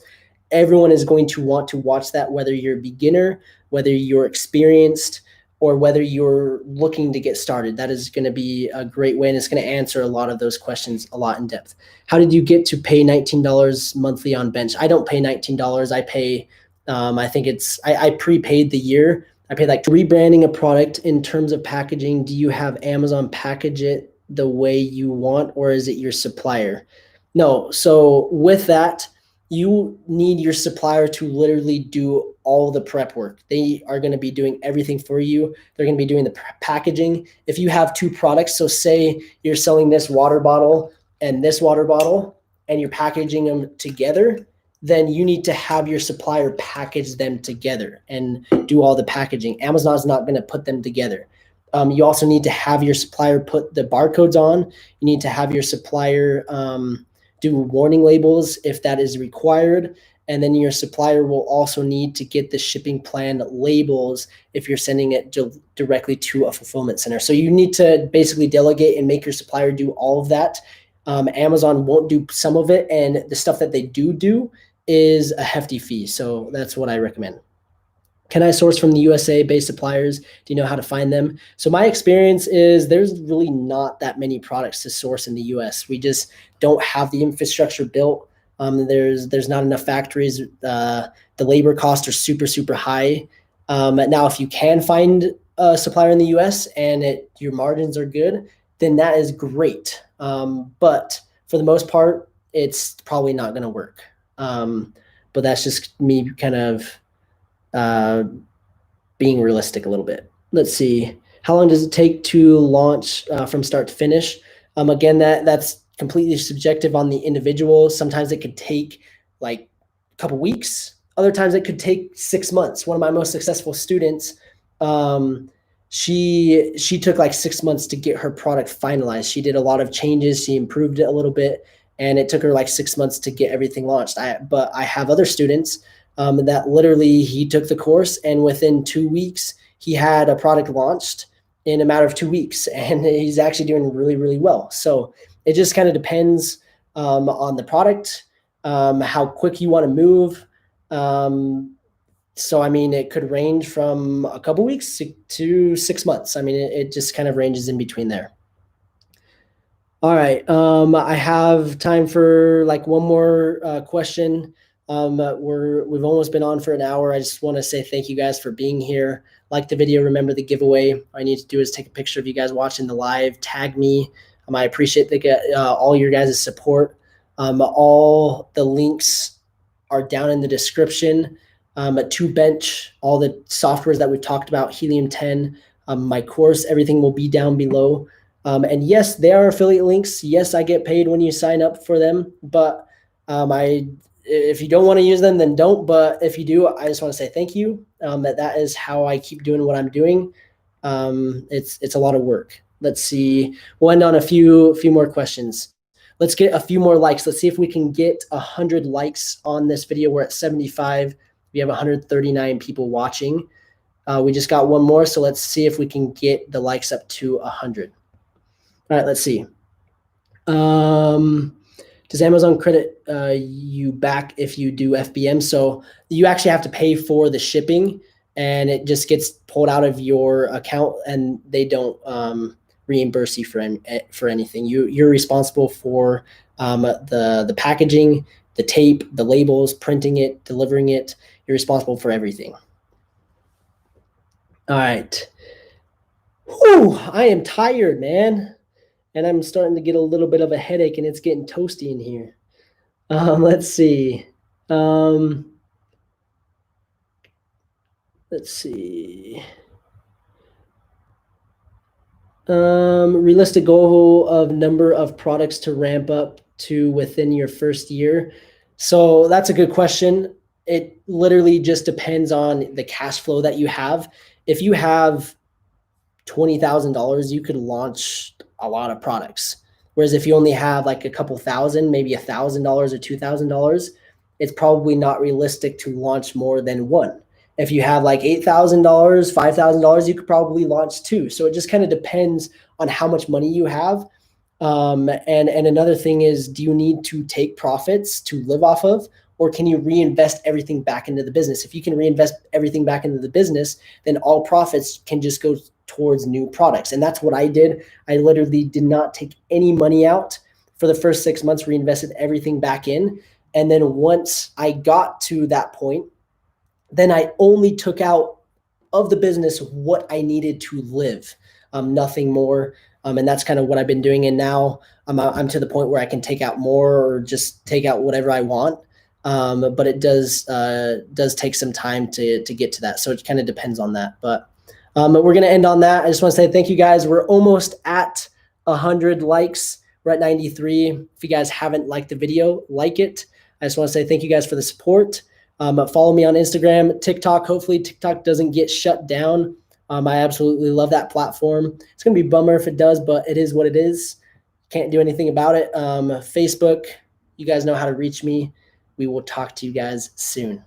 Everyone is going to want to watch that, whether you're a beginner, whether you're experienced, or whether you're looking to get started. That is going to be a great way, and it's going to answer a lot of those questions a lot in depth. How did you get to pay $19 monthly on Bench? I don't pay $19. I pay, I think I prepaid the year. I paid like rebranding a product in terms of packaging. Do you have Amazon package it the way you want, or is it your supplier? No. So with that, you need your supplier to literally do all the prep work. They are going to be doing everything for you. They're going to be doing the packaging. If you have 2 products, so say you're selling this water bottle and this water bottle, and you're packaging them together, then you need to have your supplier package them together and do all the packaging. Amazon is not going to put them together. You also need to have your supplier put the barcodes on. You need to have your supplier do warning labels if that is required. And then your supplier will also need to get the shipping plan labels if you're sending it directly to a fulfillment center. So you need to basically delegate and make your supplier do all of that. Amazon won't do some of it, and the stuff that they do is a hefty fee. So that's what I recommend. Can I source from the USA-based suppliers? Do you know how to find them? So my experience is there's really not that many products to source in the US. We just don't have the infrastructure built. There's not enough factories. The labor costs are super high. Now, if you can find a supplier in the US and your margins are good, then that is great. But for the most part, it's probably not going to work. But that's just me kind of being realistic a little bit. let's see. How long does it take to launch from start to finish? Again, that's completely subjective on the individual. Sometimes it could take like a couple weeks. Other times it could take 6 months. One of my most successful students, she took like 6 months to get her product finalized. She did a lot of changes. She improved it a little bit, and it took her like 6 months to get everything launched. But I have other students that literally he took the course, and within 2 weeks he had a product launched in a matter of 2 weeks, and he's actually doing really, really well. So it just kind of depends on the product, how quick you want to move. So, I mean, it could range from a couple weeks to 6 months. I mean, it just kind of ranges in between there. All right. I have time for like one more question. We've almost been on for an hour. I just want to say thank you guys for being here. Like the video, remember the giveaway. All I need to do is take a picture of you guys watching the live, tag me. I appreciate all your guys' support. All the links are down in the description. To Bench, all the softwares that we've talked about, Helium 10, my course, everything will be down below. And yes, they are affiliate links. Yes, I get paid when you sign up for them, but if you don't want to use them, then don't. But if you do, I just want to say thank you. That is how I keep doing what I'm doing. It's a lot of work. Let's see. We'll end on a few more questions. Let's get a few more likes. Let's see if we can get 100 likes on this video. We're at 75. We have 139 people watching. We just got one more, so let's see if we can get the likes up to 100. All right, let's see. Does Amazon credit you back if you do FBM? So you actually have to pay for the shipping, and it just gets pulled out of your account, and they don't reimburse you for anything. You're responsible for the packaging, the tape, the labels, printing it, delivering it. You're responsible for everything. All right. Whew, I am tired, man. And I'm starting to get a little bit of a headache, and it's getting toasty in here. Let's see. Let's see. Realistic goal of number of products to ramp up to within your first year. So that's a good question. It literally just depends on the cash flow that you have. If you have $20,000, you could launch a lot of products. Whereas if you only have like a couple thousand, maybe $1,000 or $2,000, it's probably not realistic to launch more than one. If you have like $8,000, $5,000, you could probably launch two. So it just kind of depends on how much money you have. And another thing is, do you need to take profits to live off of, or can you reinvest everything back into the business? If you can reinvest everything back into the business, then all profits can just go towards new products. And that's what I did. I literally did not take any money out for the first 6 months, reinvested everything back in. And then once I got to that point, then I only took out of the business what I needed to live, nothing more. And that's kind of what I've been doing. And now I'm to the point where I can take out more or just take out whatever I want. But it does take some time to get to that. So it kind of depends on that. But we're going to end on that. I just want to say thank you guys. We're almost at 100 likes. We're at 93. If you guys haven't liked the video, like it. I just want to say thank you guys for the support. Follow me on Instagram, TikTok. Hopefully TikTok doesn't get shut down. I absolutely love that platform. It's going to be a bummer if it does, but it is what it is. Can't do anything about it. Facebook, you guys know how to reach me. We will talk to you guys soon.